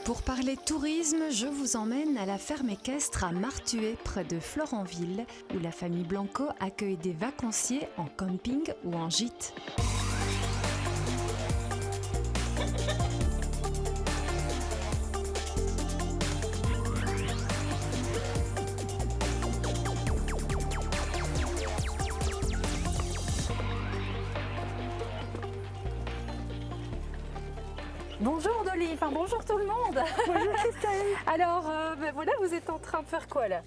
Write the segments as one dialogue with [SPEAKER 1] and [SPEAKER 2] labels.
[SPEAKER 1] Pour parler tourisme, je vous emmène à la ferme équestre à Martuet, près de Florenville, où la famille Blanco accueille des vacanciers en camping ou en gîte.
[SPEAKER 2] Bonjour Dolly, enfin bonjour tout le monde.
[SPEAKER 3] Bonjour Christelle.
[SPEAKER 2] Alors voilà, vous êtes en train de faire quoi là?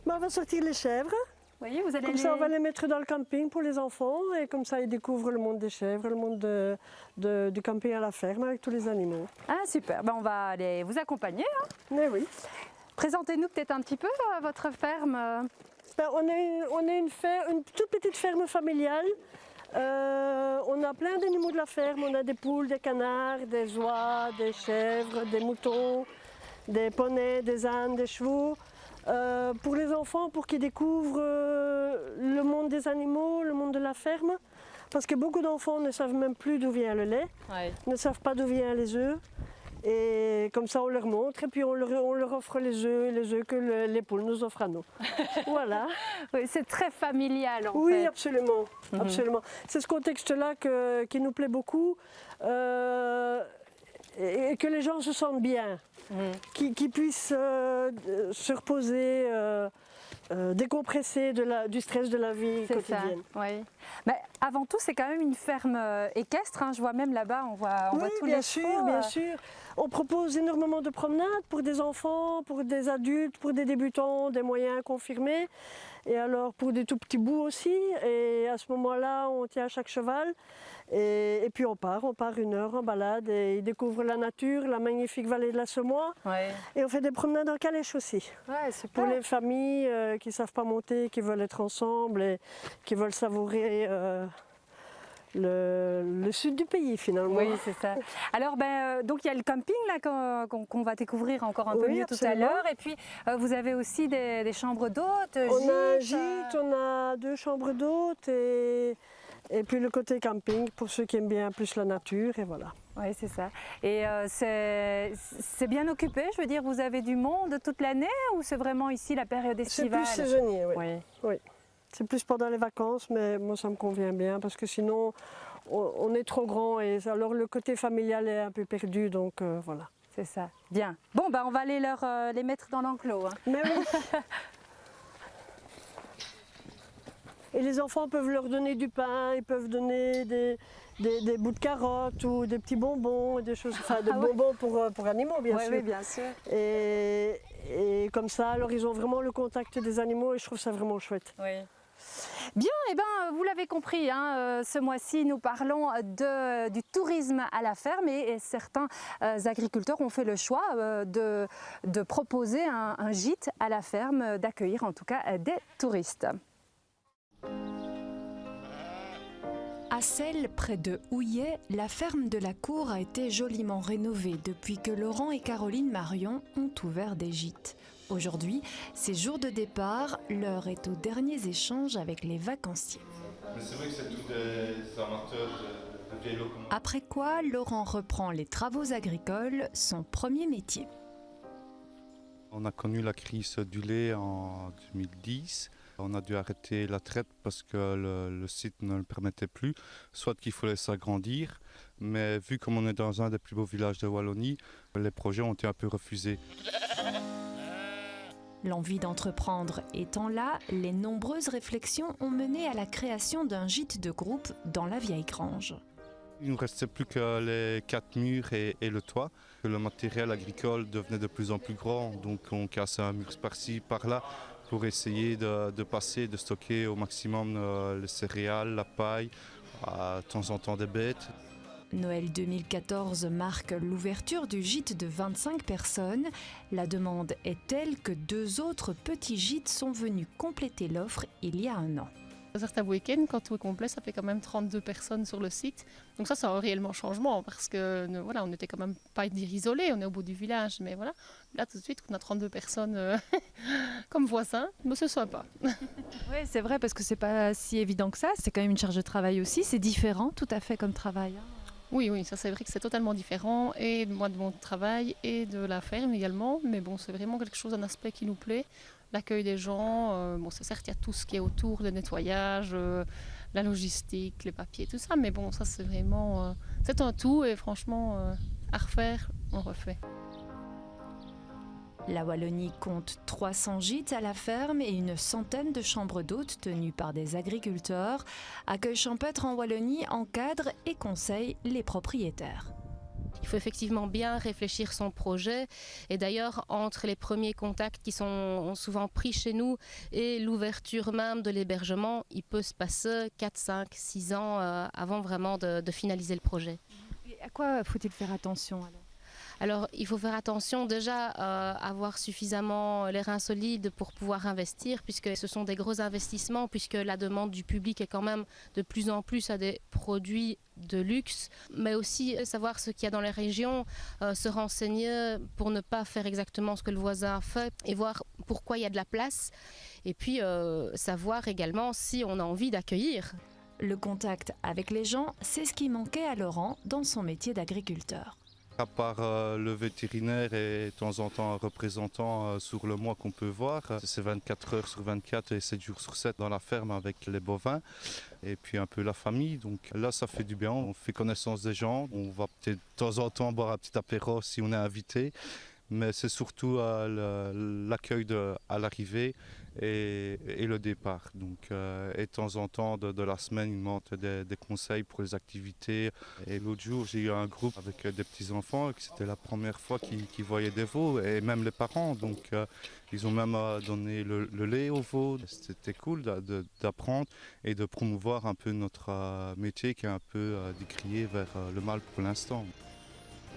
[SPEAKER 3] On va sortir les chèvres.
[SPEAKER 2] Vous voyez, vous allez
[SPEAKER 3] Comme ça, on va les mettre dans le camping pour les enfants. Et comme ça, ils découvrent le monde des chèvres, le monde du camping à la ferme avec tous les animaux.
[SPEAKER 2] Ah super, on va aller vous accompagner. Hein.
[SPEAKER 3] Mais oui.
[SPEAKER 2] Présentez-nous peut-être un petit peu votre ferme.
[SPEAKER 3] On est une toute petite ferme familiale. On a plein d'animaux de la ferme. On a des poules, des canards, des oies, des chèvres, des moutons, des poneys, des ânes, des chevaux. Pour les enfants, pour qu'ils découvrent le monde des animaux, le monde de la ferme. Parce que beaucoup d'enfants ne savent même plus d'où vient le lait, ne savent pas d'où viennent les œufs. Et comme ça, on leur montre et puis on leur offre les œufs que les poules nous offrent à nous. Voilà.
[SPEAKER 2] Oui, c'est très familial en fait.
[SPEAKER 3] Oui, absolument. Absolument. C'est ce contexte-là qui nous plaît beaucoup. Et que les gens se sentent bien, qu'ils puissent se reposer, décompresser du stress de la vie quotidienne.
[SPEAKER 2] Ça, oui. Mais avant tout, c'est quand même une ferme équestre. Hein. Je vois même là-bas, on voit tous les chevaux.
[SPEAKER 3] Bien sûr. On propose énormément de promenades pour des enfants, pour des adultes, pour des débutants, des moyens confirmés. Et alors pour des tout petits bouts aussi. Et à ce moment-là, on tient chaque cheval. Et puis on part 1 heure en balade et ils découvrent la nature, la magnifique vallée de la Semois.
[SPEAKER 2] Ouais.
[SPEAKER 3] Et on fait des promenades en calèche aussi.
[SPEAKER 2] Ouais, super.
[SPEAKER 3] Pour les familles qui ne savent pas monter, qui veulent être ensemble et qui veulent savourer le sud du pays finalement.
[SPEAKER 2] Oui, c'est ça. Alors, donc il y a le camping là qu'on va découvrir encore un peu mieux
[SPEAKER 3] absolument.
[SPEAKER 2] tout à l'heure. Et puis, vous avez aussi des chambres d'hôtes,
[SPEAKER 3] On a un gîte, on a 2 chambres d'hôtes et puis le côté camping pour ceux qui aiment bien plus la nature et voilà.
[SPEAKER 2] Oui, c'est ça. Et c'est bien occupé, je veux dire, vous avez du monde toute l'année ou c'est vraiment ici la période estivale?
[SPEAKER 3] C'est plus saisonnier, oui.
[SPEAKER 2] Oui.
[SPEAKER 3] C'est plus pendant les vacances, mais moi ça me convient bien parce que sinon on est trop grand et alors le côté familial est un peu perdu, donc voilà.
[SPEAKER 2] C'est ça, bien. Bon, on va aller les mettre dans l'enclos. Hein.
[SPEAKER 3] Mais oui. Et les enfants peuvent leur donner du pain, ils peuvent donner des bouts de carottes ou des petits bonbons, des choses, enfin des bonbons pour animaux bien sûr.
[SPEAKER 2] Oui, bien sûr.
[SPEAKER 3] Et comme ça, alors ils ont vraiment le contact des animaux et je trouve ça vraiment chouette.
[SPEAKER 2] Oui. Bien, vous l'avez compris, hein, ce mois-ci nous parlons du tourisme à la ferme et certains agriculteurs ont fait le choix de proposer un gîte à la ferme, d'accueillir en tout cas des touristes.
[SPEAKER 1] À Celles, près de Houillet, la ferme de la Cour a été joliment rénovée depuis que Laurent et Caroline Marion ont ouvert des gîtes. Aujourd'hui, c'est jour de départ, l'heure est aux derniers échanges avec les vacanciers.
[SPEAKER 4] Mais c'est vrai que c'est tous des amateurs de vieilles locomotives.
[SPEAKER 1] Après quoi, Laurent reprend les travaux agricoles, son premier métier.
[SPEAKER 4] On a connu la crise du lait en 2010. On a dû arrêter la traite parce que le site ne le permettait plus, soit qu'il fallait s'agrandir, mais vu comme on est dans un des plus beaux villages de Wallonie, les projets ont été un peu refusés.
[SPEAKER 1] L'envie d'entreprendre étant là, les nombreuses réflexions ont mené à la création d'un gîte de groupe dans la vieille grange.
[SPEAKER 4] Il ne nous restait plus que les 4 murs et le toit. Le matériel agricole devenait de plus en plus grand, donc on cassait un mur par-ci, par-là pour essayer de passer, de stocker au maximum les céréales, la paille, de temps en temps des bêtes.
[SPEAKER 1] Noël 2014 marque l'ouverture du gîte de 25 personnes. La demande est telle que 2 autres petits gîtes sont venus compléter l'offre il y a 1 an.
[SPEAKER 5] Certains week-ends, quand tout est complet, ça fait quand même 32 personnes sur le site. Donc ça, c'est un réellement changement parce que voilà, on n'était quand même pas dire isolés, on est au bout du village, mais voilà, là tout de suite, on a 32 personnes comme voisins, mais c'est sympa.
[SPEAKER 2] Oui, c'est vrai parce que c'est pas si évident que ça, c'est quand même une charge de travail aussi, c'est différent tout à fait comme travail.
[SPEAKER 5] Oui, oui, ça c'est vrai que c'est totalement différent, et moi de mon travail et de la ferme également, mais bon, c'est vraiment quelque chose, un aspect qui nous plaît, l'accueil des gens. Bon, c'est certes, il y a tout ce qui est autour, le nettoyage, la logistique, les papiers, tout ça, mais bon, ça c'est vraiment, c'est un tout, et franchement, à refaire, on refait.
[SPEAKER 1] La Wallonie compte 300 gîtes à la ferme et une centaine de chambres d'hôtes tenues par des agriculteurs. Accueil champêtre en Wallonie encadre et conseille les propriétaires.
[SPEAKER 6] Il faut effectivement bien réfléchir son projet, et d'ailleurs entre les premiers contacts qui sont souvent pris chez nous et l'ouverture même de l'hébergement, il peut se passer 4, 5, 6 ans avant vraiment de finaliser le projet.
[SPEAKER 2] Et à quoi faut-il faire attention
[SPEAKER 6] Alors, il faut faire attention déjà à avoir suffisamment les reins solides pour pouvoir investir, puisque ce sont des gros investissements, puisque la demande du public est quand même de plus en plus à des produits de luxe, mais aussi savoir ce qu'il y a dans les régions, se renseigner pour ne pas faire exactement ce que le voisin fait et voir pourquoi il y a de la place, et puis savoir également si on a envie d'accueillir.
[SPEAKER 1] Le contact avec les gens, c'est ce qui manquait à Laurent dans son métier d'agriculteur.
[SPEAKER 4] À part le vétérinaire et de temps en temps un représentant sur le mois qu'on peut voir, c'est 24 heures sur 24 et 7 jours sur 7 dans la ferme avec les bovins et puis un peu la famille. Donc là, ça fait du bien, on fait connaissance des gens, on va peut-être de temps en temps boire un petit apéro si on est invité, mais c'est surtout l'accueil à l'arrivée et le départ. Donc, et de temps en temps de la semaine, ils demandent des conseils pour les activités. Et l'autre jour, j'ai eu un groupe avec des petits-enfants, c'était la première fois qu'ils voyaient des veaux, et même les parents. Donc, ils ont même donné le lait aux veaux. C'était cool d'apprendre et de promouvoir un peu notre métier qui est un peu décrié vers le mal pour l'instant.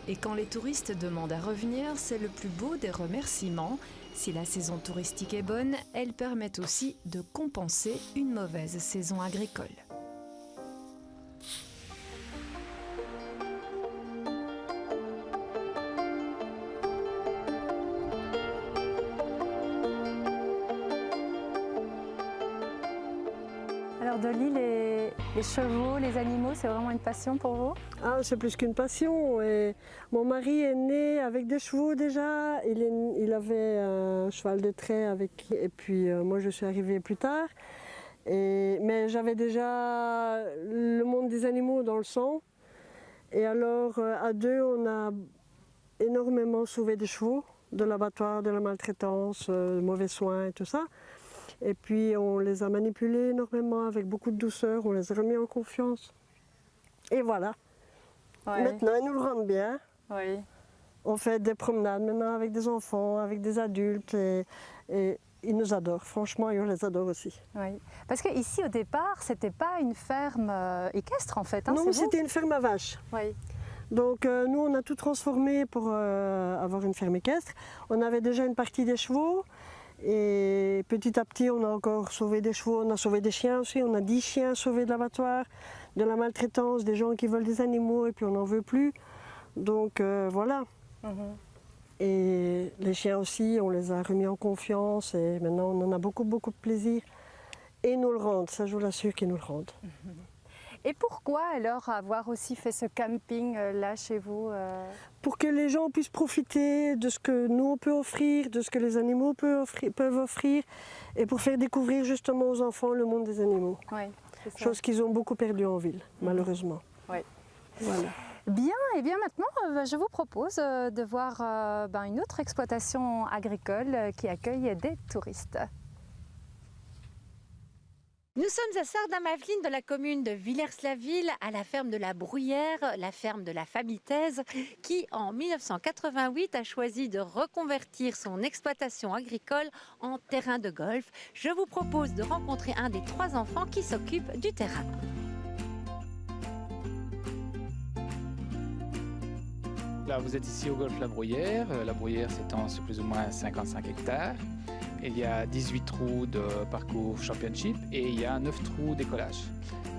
[SPEAKER 1] Et quand les touristes demandent à revenir, c'est le plus beau des remerciements. Si la saison touristique est bonne, elle permet aussi de compenser une mauvaise saison agricole.
[SPEAKER 2] Alors Dolly, les chevaux, les animaux, c'est vraiment une passion pour vous?
[SPEAKER 3] Ah, c'est plus qu'une passion. Et mon mari est né avec des chevaux déjà. Il avait un cheval de trait et puis moi je suis arrivée plus tard. Mais j'avais déjà le monde des animaux dans le sang. Et alors à deux, on a énormément sauvé des chevaux, de l'abattoir, de la maltraitance, de mauvais soins et tout ça. Et puis on les a manipulés énormément avec beaucoup de douceur, on les a remis en confiance. Et voilà.
[SPEAKER 2] Ouais.
[SPEAKER 3] Maintenant, ils nous le rendent bien.
[SPEAKER 2] Oui.
[SPEAKER 3] On fait des promenades maintenant avec des enfants, avec des adultes et ils nous adorent. Franchement, et on les adore aussi.
[SPEAKER 2] Oui. Parce qu'ici, au départ, c'était pas une ferme équestre en fait. Hein,
[SPEAKER 3] Non, c'était une ferme à vaches.
[SPEAKER 2] Oui.
[SPEAKER 3] Donc nous, on a tout transformé pour avoir une ferme équestre. On avait déjà une partie des chevaux. Et petit à petit, on a encore sauvé des chevaux, on a sauvé des chiens aussi. On a 10 chiens sauvés de l'abattoir, de la maltraitance, des gens qui volent des animaux et puis on n'en veut plus. Donc voilà. Et les chiens aussi, on les a remis en confiance et maintenant on en a beaucoup, beaucoup de plaisir. Et ils nous le rendent, ça je vous l'assure qu'ils nous le rendent.
[SPEAKER 2] Et pourquoi alors avoir aussi fait ce camping là chez vous
[SPEAKER 3] Pour que les gens puissent profiter de ce que nous on peut offrir, de ce que les animaux peuvent offrir, et pour faire découvrir justement aux enfants le monde des animaux.
[SPEAKER 2] Oui, c'est ça.
[SPEAKER 3] Chose qu'ils ont beaucoup perdue en ville, malheureusement.
[SPEAKER 2] Oui.
[SPEAKER 3] Voilà.
[SPEAKER 2] Bien, et bien maintenant, je vous propose de voir une autre exploitation agricole qui accueille des touristes.
[SPEAKER 7] Nous sommes à Sardin-Maveline, dans la commune de Villers-la-Ville, à la ferme de la Bruyère, la ferme de la famille Thèse, qui en 1988 a choisi de reconvertir son exploitation agricole en terrain de golf. Je vous propose de rencontrer un des 3 enfants qui s'occupe du terrain.
[SPEAKER 8] Là, vous êtes ici au golf La Bruyère. La Bruyère s'étend sur plus ou moins 55 hectares. Il y a 18 trous de parcours championship et il y a 9 trous d'écolage.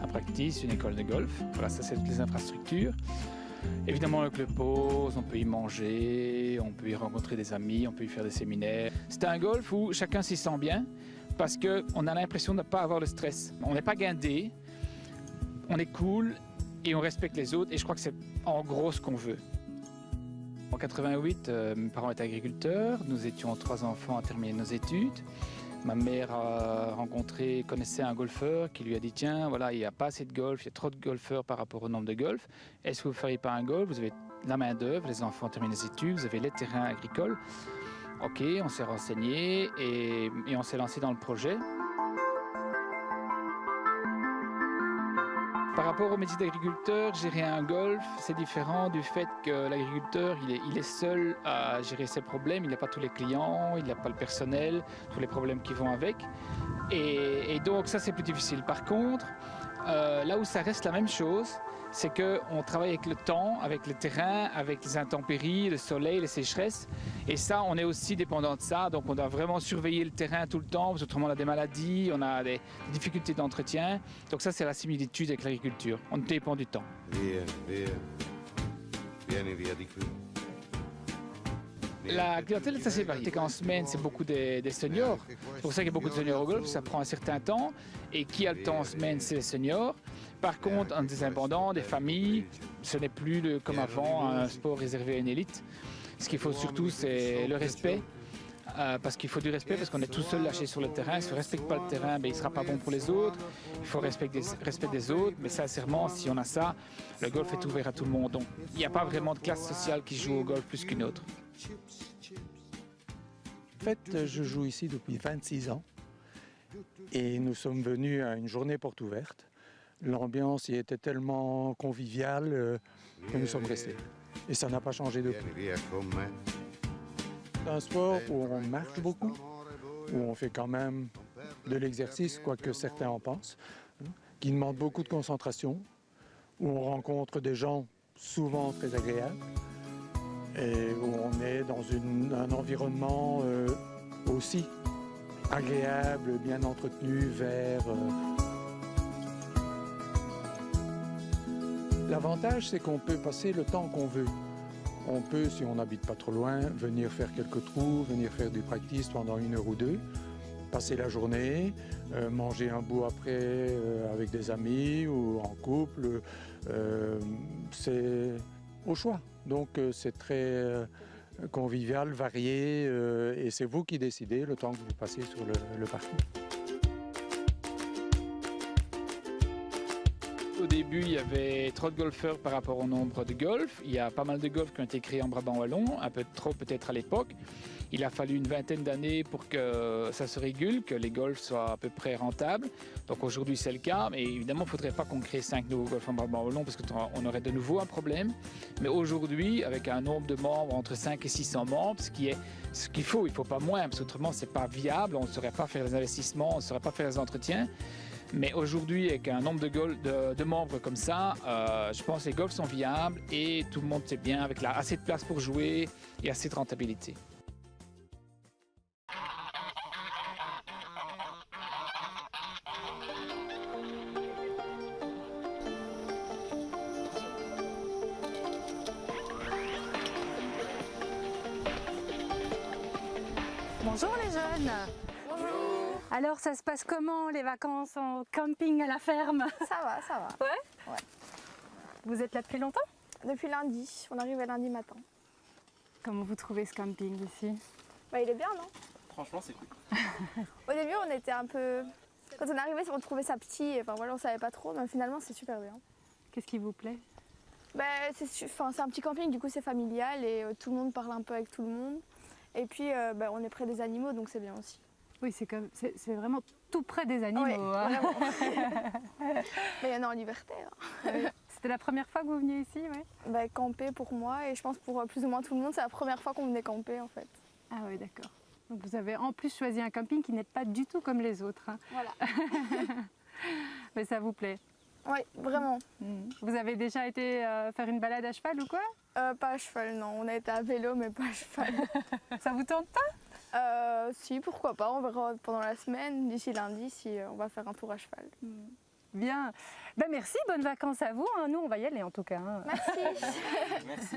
[SPEAKER 8] Un practice, une école de golf. Voilà, ça c'est toutes les infrastructures. Évidemment, le club pause, on peut y manger, on peut y rencontrer des amis, on peut y faire des séminaires. C'est un golf où chacun s'y sent bien parce qu'on a l'impression de ne pas avoir le stress. On n'est pas guindé, on est cool et on respecte les autres et je crois que c'est en gros ce qu'on veut. En 88, mes parents étaient agriculteurs, nous étions 3 enfants à terminer nos études. Ma mère connaissait un golfeur qui lui a dit tiens, voilà, il n'y a pas assez de golf, il y a trop de golfeurs par rapport au nombre de golf. Est-ce que vous ne feriez pas un golf? Vous avez la main d'œuvre, les enfants terminent les études, vous avez les terrains agricoles. Ok, on s'est renseigné et on s'est lancé dans le projet. Par rapport au métier d'agriculteur, gérer un golf, c'est différent du fait que l'agriculteur, il est seul à gérer ses problèmes. Il n'a pas tous les clients, il n'a pas le personnel, tous les problèmes qui vont avec. Et donc ça, c'est plus difficile. Par contre, là où ça reste la même chose, c'est qu'on travaille avec le temps, avec le terrain, avec les intempéries, le soleil, les sécheresses. Et ça, on est aussi dépendant de ça. Donc on doit vraiment surveiller le terrain tout le temps, parce qu'autrement on a des maladies, on a des difficultés d'entretien. Donc ça, c'est la similitude avec l'agriculture. On dépend du temps. La clientèle est assez variée. En semaine, c'est beaucoup des seniors. C'est pour ça qu'il y a beaucoup de seniors au golf. Ça prend un certain temps. Et qui a le temps en semaine, c'est les seniors. Par contre, des indépendants, des familles, ce n'est plus comme avant un sport réservé à une élite. Ce qu'il faut surtout, c'est le respect. Parce qu'il faut du respect, parce qu'on est tout seul lâché sur le terrain. Si on ne respecte pas le terrain, il ne sera pas bon pour les autres. Il faut respect des autres. Mais sincèrement, si on a ça, le golf est ouvert à tout le monde. Donc, il n'y a pas vraiment de classe sociale qui joue au golf plus qu'une autre.
[SPEAKER 9] En fait, je joue ici depuis 26 ans et nous sommes venus à une journée porte ouverte. L'ambiance y était tellement conviviale que nous sommes restés. Et ça n'a pas changé depuis. C'est un sport où on marche beaucoup, où on fait quand même de l'exercice, quoique certains en pensent, qui demande beaucoup de concentration, où on rencontre des gens souvent très agréables et où on est dans un environnement aussi agréable, bien entretenu, vert. L'avantage, c'est qu'on peut passer le temps qu'on veut. On peut, si on n'habite pas trop loin, venir faire quelques trous, venir faire du practice pendant 1 heure ou 2, passer la journée, manger un bout après avec des amis ou en couple. C'est au choix. Donc c'est très convivial, varié et c'est vous qui décidez le temps que vous passez sur le parcours.
[SPEAKER 8] Au début, il y avait trop de golfeurs par rapport au nombre de golf. Il y a pas mal de golfs qui ont été créés en Brabant wallon, un peu trop peut-être à l'époque. Il a fallu une vingtaine d'années pour que ça se régule, que les golfs soient à peu près rentables. Donc aujourd'hui, c'est le cas. Mais évidemment, il ne faudrait pas qu'on crée 5 nouveaux golfs en Brabant wallon parce qu'on aurait de nouveau un problème. Mais aujourd'hui, avec un nombre de membres entre 5 et 600 membres, ce qu'il faut, il ne faut pas moins, parce qu'autrement, ce n'est pas viable. On ne saurait pas faire les investissements, on ne saurait pas faire les entretiens. Mais aujourd'hui, avec un nombre de membres comme ça, je pense que les golfs sont viables et tout le monde sait bien, avec assez de place pour jouer et assez de rentabilité.
[SPEAKER 2] Bonjour les jeunes. Bonjour. Alors ça se passe comment les vacances en camping à la ferme?
[SPEAKER 10] Ça va, ça va.
[SPEAKER 2] Ouais. Vous êtes là depuis longtemps?
[SPEAKER 10] Depuis lundi, on arrive lundi matin.
[SPEAKER 2] Comment vous trouvez ce camping ici?
[SPEAKER 10] Bah, il est bien, non?
[SPEAKER 11] Franchement, c'est cool.
[SPEAKER 10] Au début, on était un peu... Quand on arrivait, on trouvait ça petit, enfin voilà, on savait pas trop, mais finalement, c'est super bien.
[SPEAKER 2] Qu'est-ce qui vous plaît?
[SPEAKER 10] Bah, c'est un petit camping, du coup, c'est familial et tout le monde parle un peu avec tout le monde. Et puis, on est près des animaux, donc c'est bien aussi.
[SPEAKER 2] Oui, c'est vraiment tout près des animaux.
[SPEAKER 10] Oui,
[SPEAKER 2] hein.
[SPEAKER 10] vraiment. Mais il y en a en liberté. Hein.
[SPEAKER 2] Oui. C'était la première fois que vous veniez ici, oui?
[SPEAKER 10] Bah, camper pour moi et je pense pour plus ou moins tout le monde, c'est la première fois qu'on venait camper en fait.
[SPEAKER 2] Ah oui, d'accord. Donc vous avez en plus choisi un camping qui n'est pas du tout comme les autres. Hein.
[SPEAKER 10] Voilà.
[SPEAKER 2] Mais ça vous plaît?
[SPEAKER 10] Oui, vraiment.
[SPEAKER 2] Vous avez déjà été faire une balade à cheval ou quoi?
[SPEAKER 10] Pas à cheval, non. On a été à vélo, mais pas à cheval.
[SPEAKER 2] Ça vous tente pas?
[SPEAKER 10] Si, pourquoi pas. On verra pendant la semaine, d'ici lundi, si on va faire un tour à cheval.
[SPEAKER 2] Bien. Ben merci, bonnes vacances à vous. Hein. Nous, on va y aller en tout cas. Hein.
[SPEAKER 10] Merci.
[SPEAKER 11] Merci.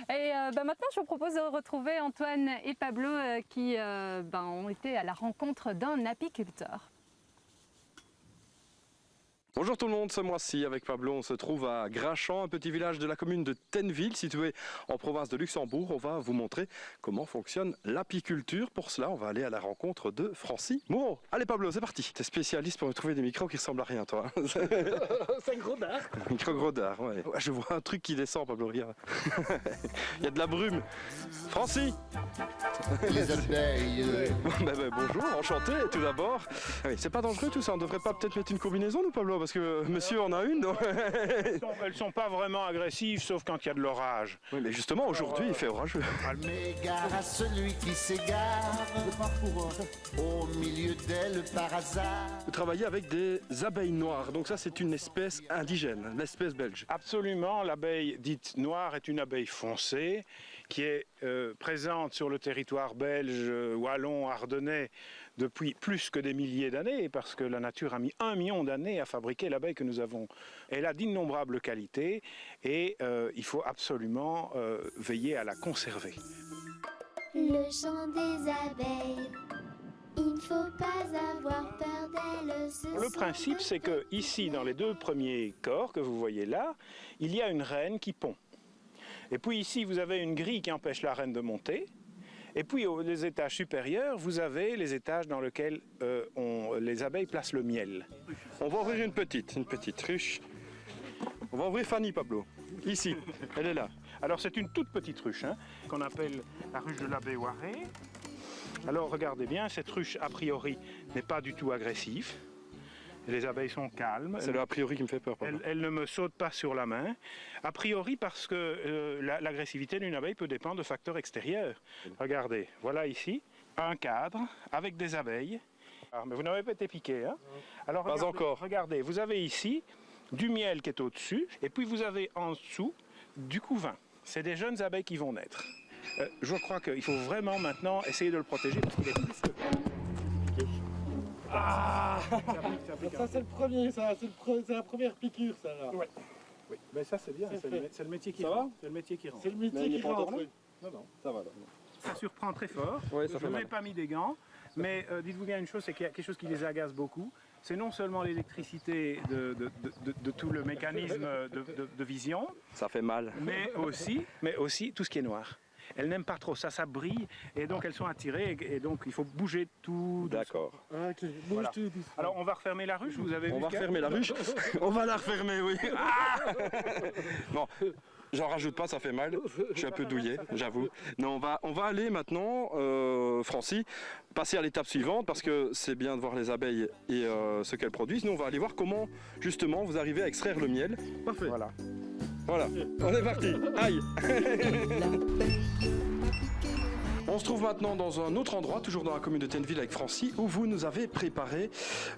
[SPEAKER 2] Et maintenant, je vous propose de retrouver Antoine et Pablo qui ont été à la rencontre d'un apiculteur.
[SPEAKER 11] Bonjour tout le monde, ce mois-ci avec Pablo, on se trouve à Grachan, un petit village de la commune de Tenneville, situé en province de Luxembourg. On va vous montrer comment fonctionne l'apiculture. Pour cela, on va aller à la rencontre de Francis Moreau. Allez Pablo, c'est parti. T'es spécialiste pour me trouver des micros qui ressemblent à rien, toi.
[SPEAKER 12] C'est un gros dard.
[SPEAKER 11] Micro gros dard, ouais. Ouais, je vois un truc qui descend, Pablo, regarde. Il y a de la brume. Francis.
[SPEAKER 12] Les abeilles.
[SPEAKER 11] Bonjour, enchanté tout d'abord. Oui, c'est pas dangereux tout ça, on devrait pas peut-être mettre une combinaison nous Pablo, parce que monsieur en a une. Donc...
[SPEAKER 13] Elles sont pas vraiment agressives sauf quand il y a de l'orage.
[SPEAKER 11] Oui mais justement aujourd'hui il fait orageux.
[SPEAKER 12] M'égare à celui qui s'égare au milieu d'elle par hasard.
[SPEAKER 11] Vous travaillez avec des abeilles noires, donc ça c'est une espèce indigène, l'espèce belge.
[SPEAKER 13] Absolument, l'abeille dite noire est une abeille foncée qui est présente sur le territoire belge, wallon, ardennais depuis plus que des milliers d'années, parce que la nature a mis 1 million d'années à fabriquer l'abeille que nous avons. Elle a d'innombrables qualités et il faut absolument veiller à la conserver.
[SPEAKER 14] Le chant des abeilles, il ne faut pas avoir peur d'elles.
[SPEAKER 13] Le principe, c'est que ici, dans les 2 premiers corps que vous voyez là, il y a une reine qui pond. Et puis ici, vous avez une grille qui empêche la reine de monter. Et puis, les étages supérieurs, vous avez les étages dans lesquels les abeilles placent le miel.
[SPEAKER 11] On va ouvrir une petite ruche. On va ouvrir Fanny, Pablo. Ici, elle est là.
[SPEAKER 13] Alors, c'est une toute petite ruche, hein, qu'on appelle la ruche de l'abeille Warée. Alors, regardez bien, cette ruche, a priori, n'est pas du tout agressive. Les abeilles sont calmes.
[SPEAKER 11] C'est le a priori qui me fait peur.
[SPEAKER 13] Elles ne me sautent pas sur la main. A priori parce que l'agressivité d'une abeille peut dépendre de facteurs extérieurs. Regardez, voilà ici un cadre avec des abeilles. Ah, mais vous n'avez pas été piqué, hein? Alors,
[SPEAKER 11] pas encore.
[SPEAKER 13] Regardez, vous avez ici du miel qui est au-dessus et puis vous avez en dessous du couvain. C'est des jeunes abeilles qui vont naître. Je crois qu'il faut vraiment maintenant essayer de le protéger parce qu'il est plus que...
[SPEAKER 15] Ah, ça c'est le premier, c'est la première piqûre ça là.
[SPEAKER 13] Ouais. Oui, mais ça c'est bien, c'est le métier qui rentre. C'est le métier qui rentre.
[SPEAKER 15] C'est le métier qui rentre. Oui.
[SPEAKER 13] Non, ça va. Ça surprend très fort.
[SPEAKER 11] Ouais, ça
[SPEAKER 13] je n'ai pas mis des gants, mais dites-vous bien une chose, c'est qu'il y a quelque chose qui les agace beaucoup. C'est non seulement l'électricité de tout le mécanisme de vision.
[SPEAKER 11] Ça fait mal.
[SPEAKER 13] Mais aussi tout ce qui est noir. Elles n'aiment pas trop ça, ça brille et donc elles sont attirées et donc il faut bouger tout.
[SPEAKER 11] D'accord.
[SPEAKER 15] Ok, bouge tout.
[SPEAKER 13] Alors on va refermer la ruche, vous avez vu.
[SPEAKER 11] On va refermer la ruche. On va la refermer, oui. Ah bon, j'en rajoute pas, ça fait mal. Je suis un peu douillé, j'avoue. Non, on va aller maintenant, Francis, passer à l'étape suivante parce que c'est bien de voir les abeilles et ce qu'elles produisent. Nous on va aller voir comment justement vous arrivez à extraire le miel.
[SPEAKER 13] Parfait. Voilà.
[SPEAKER 11] Voilà, on est parti. Aïe. On se trouve maintenant dans un autre endroit, toujours dans la commune de Tenneville avec Francis, où vous nous avez préparé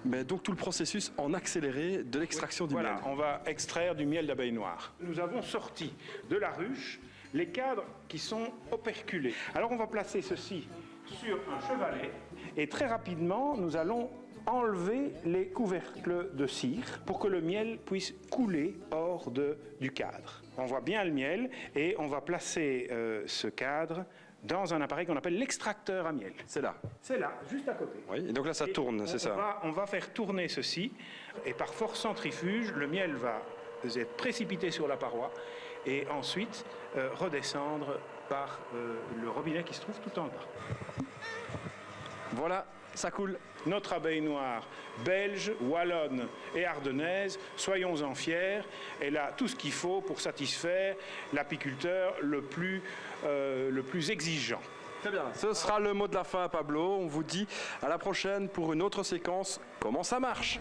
[SPEAKER 11] donc tout le processus en accéléré de l'extraction du miel.
[SPEAKER 13] Voilà, on va extraire du miel d'abeille noire. Nous avons sorti de la ruche les cadres qui sont operculés. Alors on va placer ceci sur un chevalet et très rapidement nous allons enlever les couvercles de cire pour que le miel puisse couler hors du cadre. On voit bien le miel et on va placer ce cadre dans un appareil qu'on appelle l'extracteur à miel.
[SPEAKER 11] C'est là.
[SPEAKER 13] C'est là, juste à côté.
[SPEAKER 11] Oui, et donc là ça tourne, c'est ça.
[SPEAKER 13] On va faire tourner ceci et par force centrifuge, le miel va être précipité sur la paroi et ensuite redescendre par le robinet qui se trouve tout en bas.
[SPEAKER 11] Voilà, ça coule.
[SPEAKER 13] Notre abeille noire, belge, wallonne et ardennaise, soyons-en fiers, elle a tout ce qu'il faut pour satisfaire l'apiculteur le plus exigeant.
[SPEAKER 11] Très bien, ce sera le mot de la fin, Pablo. On vous dit à la prochaine pour une autre séquence. Comment ça marche?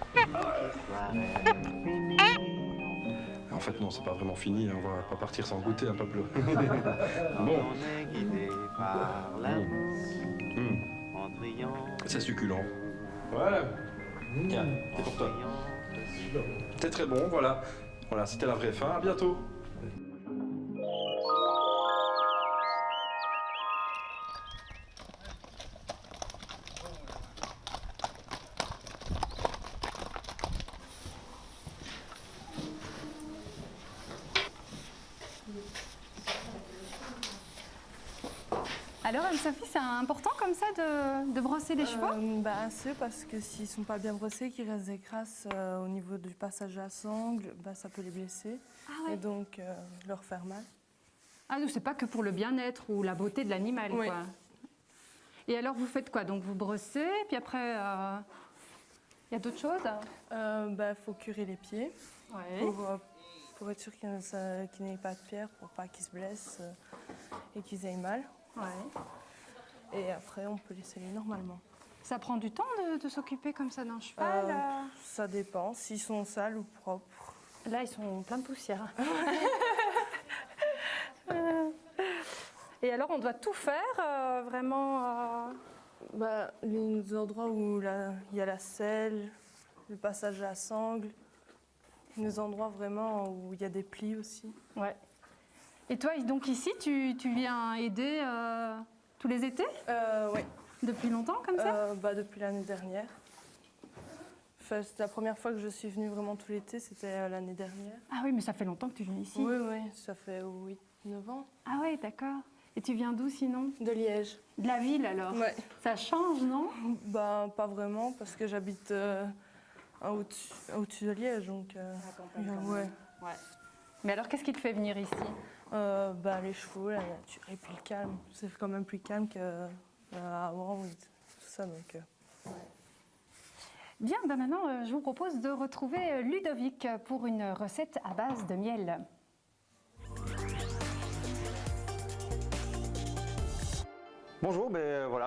[SPEAKER 11] En fait, non, c'est pas vraiment fini. On va pas partir sans goûter, hein, Pablo. Bon. C'est succulent. Voilà. Tiens, c'est pour toi. C'est très bon, voilà. Voilà, c'était la vraie fin. À bientôt.
[SPEAKER 2] Alors Anne-Sophie, c'est important comme ça de brosser les chevaux?
[SPEAKER 16] C'est parce que s'ils ne sont pas bien brossés, qu'il reste des crasses au niveau du passage à sangle, ça peut les blesser et donc leur faire mal.
[SPEAKER 2] Ah donc c'est pas que pour le bien-être ou la beauté de l'animal,
[SPEAKER 16] Oui.
[SPEAKER 2] quoi. Et alors vous faites quoi? Donc vous brossez, puis après il y a d'autres choses?
[SPEAKER 16] Faut curer les pieds pour être sûr qu'ils n'aient pas de pierre, pour pas qu'ils se blessent et qu'ils aient mal. Et après on peut les sceller normalement.
[SPEAKER 2] Ça prend du temps de s'occuper comme ça d'un cheval?
[SPEAKER 16] Ça dépend, s'ils sont sales ou propres.
[SPEAKER 2] Là ils sont pleins de poussière. Et alors on doit tout faire vraiment
[SPEAKER 16] les endroits où il y a la selle, le passage à sangle, les endroits vraiment où il y a des plis aussi.
[SPEAKER 2] Ouais. Et toi donc ici tu viens aider tous les étés?
[SPEAKER 16] Oui.
[SPEAKER 2] Depuis longtemps comme ça?
[SPEAKER 16] Depuis l'année dernière. Enfin, c'était la première fois que je suis venue vraiment tout l'été, c'était l'année dernière.
[SPEAKER 2] Ah oui, mais ça fait longtemps que tu viens ici?
[SPEAKER 16] Oui, ça fait 8-9 ans.
[SPEAKER 2] Ah oui, d'accord. Et tu viens d'où sinon?
[SPEAKER 16] De Liège.
[SPEAKER 2] De la ville alors?
[SPEAKER 16] Ouais.
[SPEAKER 2] Ça change, non?
[SPEAKER 16] Pas vraiment, parce que j'habite au-dessus de Liège, donc...
[SPEAKER 2] Ouais. Mais alors, qu'est-ce qui te fait venir ici?
[SPEAKER 16] Les chevaux, la nature, et puis le calme. C'est quand même plus calme qu'avant, tout ça, donc...
[SPEAKER 2] Bien, maintenant, je vous propose de retrouver Ludovic pour une recette à base de miel.
[SPEAKER 17] Bonjour,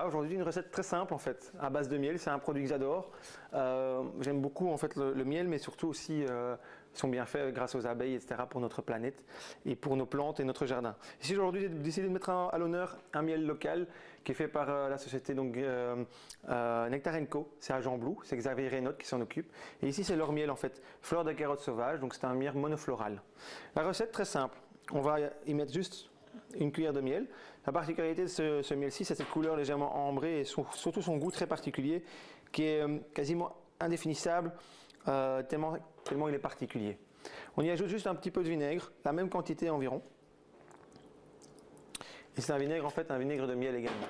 [SPEAKER 17] aujourd'hui une recette très simple en fait, à base de miel, c'est un produit que j'adore. J'aime beaucoup en fait le miel, mais surtout aussi ils sont bien faits grâce aux abeilles, etc. pour notre planète et pour nos plantes et notre jardin. Ici aujourd'hui j'ai décidé de mettre à l'honneur un miel local qui est fait par la société Nectar & Co, c'est à Jean-Blou, c'est Xavier Reynaud qui s'en occupe. Et ici c'est leur miel en fait, fleur de carotte sauvage, donc c'est un miel monofloral. La recette très simple, on va y mettre juste une cuillère de miel. La particularité de ce miel-ci, c'est cette couleur légèrement ambrée et surtout son goût très particulier qui est quasiment indéfinissable tellement il est particulier. On y ajoute juste un petit peu de vinaigre, la même quantité environ. Et c'est un vinaigre en fait, un vinaigre de miel également.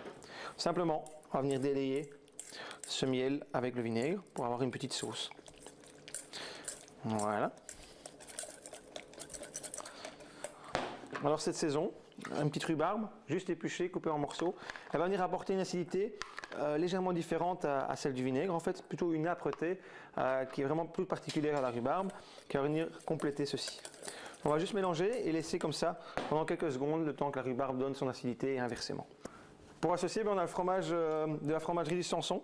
[SPEAKER 17] Simplement, on va venir délayer ce miel avec le vinaigre pour avoir une petite sauce. Voilà. Alors cette saison, une petite rhubarbe, juste épluchée, coupée en morceaux. Elle va venir apporter une acidité légèrement différente à celle du vinaigre, en fait plutôt une âpreté qui est vraiment plus particulière à la rhubarbe, qui va venir compléter ceci. On va juste mélanger et laisser comme ça pendant quelques secondes, le temps que la rhubarbe donne son acidité et inversement. Pour associer, on a le fromage de la fromagerie du Sanson.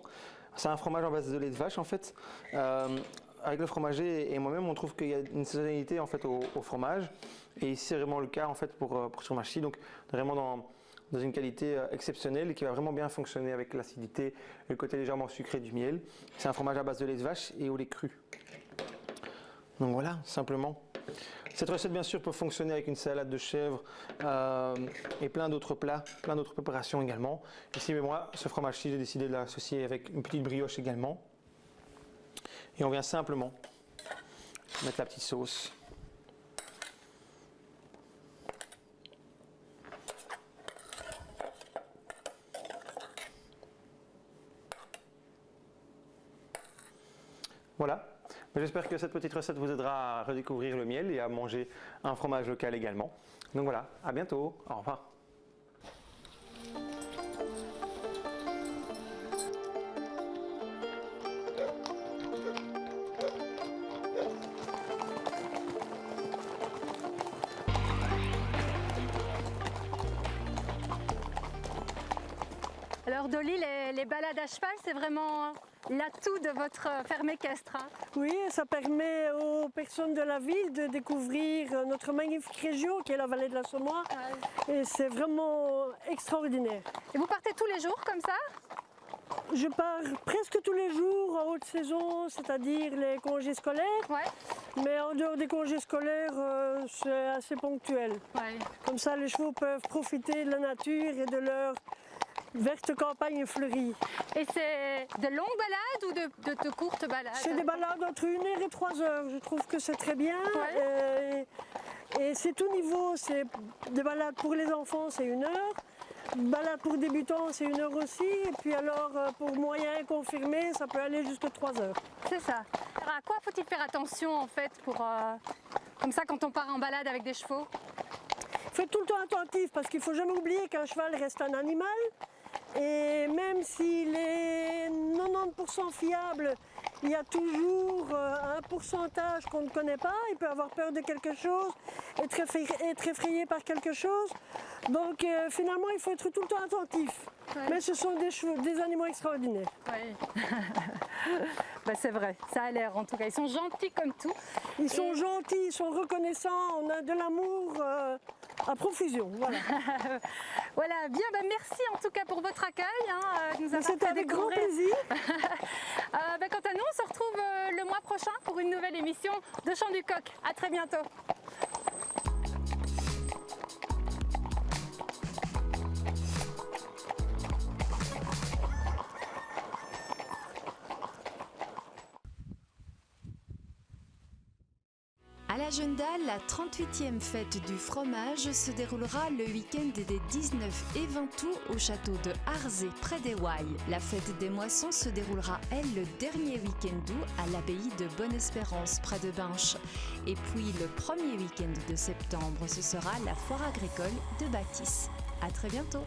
[SPEAKER 17] C'est un fromage en base de lait de vache en fait. Avec le fromager et moi-même, on trouve qu'il y a une saisonnalité en fait au fromage. Et ici, c'est vraiment le cas en fait pour ce fromage-ci. Donc vraiment dans une qualité exceptionnelle et qui va vraiment bien fonctionner avec l'acidité et le côté légèrement sucré du miel. C'est un fromage à base de lait de vache et au lait cru. Donc voilà, simplement. Cette recette, bien sûr, peut fonctionner avec une salade de chèvre et plein d'autres plats, plein d'autres préparations également. Ici, mais moi, ce fromage-ci, j'ai décidé de l'associer avec une petite brioche également. Et on vient simplement mettre la petite sauce. Voilà. J'espère que cette petite recette vous aidera à redécouvrir le miel et à manger un fromage local également. Donc voilà, à bientôt. Au revoir.
[SPEAKER 2] Alors Dolly, les balades à cheval, c'est vraiment l'atout de votre ferme équestre. Hein?
[SPEAKER 3] Oui, ça permet aux personnes de la ville de découvrir notre magnifique région qui est la vallée de la Saunoise. Et c'est vraiment extraordinaire.
[SPEAKER 2] Et vous partez tous les jours comme ça?
[SPEAKER 3] Je pars presque tous les jours en haute saison, c'est-à-dire les congés scolaires. Ouais. Mais en dehors des congés scolaires, c'est assez ponctuel. Ouais. Comme ça, les chevaux peuvent profiter de la nature et de leur verte campagne fleurie.
[SPEAKER 2] Et c'est de longues balades ou de courtes balades?
[SPEAKER 3] C'est des balades entre 1 heure et 3 heures. Je trouve que c'est très bien. Ouais. Et c'est tout niveau, c'est des balades pour les enfants, c'est 1 heure. Balade pour débutants, c'est 1 heure aussi. Et puis alors, pour moyen confirmé, ça peut aller jusqu'à 3 heures.
[SPEAKER 2] C'est ça. Alors, à quoi faut-il faire attention en fait pour, comme ça quand on part en balade avec des chevaux?
[SPEAKER 3] Il faut être tout le temps attentif parce qu'il ne faut jamais oublier qu'un cheval reste un animal. Et même s'il est 90% fiable, il y a toujours un pourcentage qu'on ne connaît pas. Il peut avoir peur de quelque chose, être effrayé par quelque chose. Donc finalement, il faut être tout le temps attentif. Ouais. Mais ce sont des animaux extraordinaires.
[SPEAKER 2] Oui. Ben, c'est vrai, ça a l'air en tout cas. Ils sont gentils comme tout.
[SPEAKER 3] Ils sont gentils, ils sont reconnaissants. On a de l'amour à profusion. Voilà.
[SPEAKER 2] Voilà, bien, ben, merci en tout cas pour votre accueil.
[SPEAKER 3] C'était avec grand plaisir.
[SPEAKER 2] Ben, quant à nous, on se retrouve le mois prochain pour une nouvelle émission de Chant du Coq. À très bientôt.
[SPEAKER 1] À la Jeune-Dalle, la 38e fête du fromage se déroulera le week-end des 19 et 20 août au château de Harzé, près des Ouailles. La fête des moissons se déroulera, elle, le dernier week-end d'août à l'abbaye de Bonne-Espérance, près de Binche. Et puis le premier week-end de septembre, ce sera la foire agricole de Bâtisse. À très bientôt.